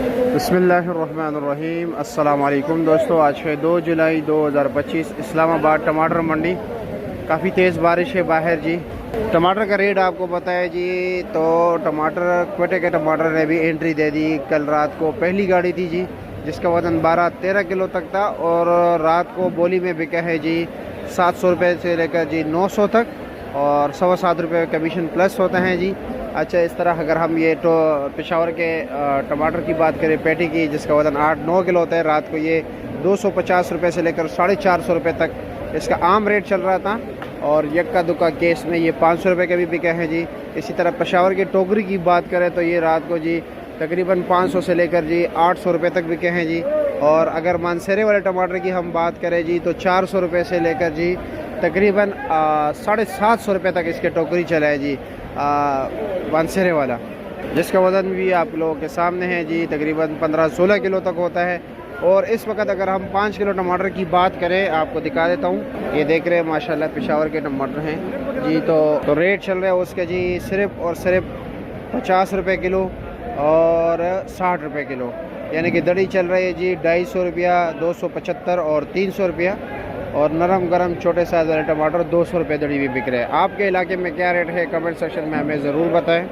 बिस्मिल्लाहिर्रहमानिर्रहीम। अस्सलाम वालेकुम दोस्तों, आज है 2 जुलाई 2025। इस्लामाबाद टमाटर मंडी, काफ़ी तेज़ बारिश है बाहर जी। टमाटर का रेट आपको पता है जी। तो टमाटर क्वेटे के टमाटर ने भी एंट्री दे दी। कल रात को पहली गाड़ी थी जी, जिसका वज़न 12-13 किलो तक था, और रात को बोली में बिका है जी 700 रुपये से लेकर जी 900 तक, और 7.25 रुपये कमीशन प्लस होता है जी। अच्छा, इस तरह अगर हम ये तो पेशावर के टमाटर की बात करें पेटी की, जिसका वज़न 8-9 किलो होता है, रात को ये 250 रुपये से लेकर 450 रुपये तक इसका आम रेट चल रहा था, और यक्का दुक्का केस में ये 500 रुपये के भी बिके हैं जी। इसी तरह पेशावर की टोकरी की बात करें तो ये रात को जी तकरीबन 500 से लेकर जी 800 रुपये तक बिके हैं जी। और अगर मानसरे वाले टमाटर की हम बात करें जी तो 400 रुपये से लेकर जी तकरीबन 750 रुपये तक इसके टोकरी चला है जी, मानसरे वाला, जिसका वज़न भी आप लोगों के सामने है जी, तकरीबन 15-16 किलो तक होता है। और इस वक्त अगर हम 5 किलो टमाटर की बात करें, आपको दिखा देता हूँ। ये देख रहे हैं माशाल्लाह पेशावर के टमाटर हैं जी। तो रेट चल रहा है उसके जी सिर्फ और सिर्फ 50 रुपये किलो और 60 रुपये किलो, यानी कि दड़ी चल रही है जी 250 रुपया, 275 और 300 रुपया। और नरम गरम छोटे साइज़ वाले टमाटर 200 रुपये दड़ी भी बिक रहे हैं। आपके इलाके में क्या रेट है, कमेंट सेक्शन में हमें ज़रूर बताएं।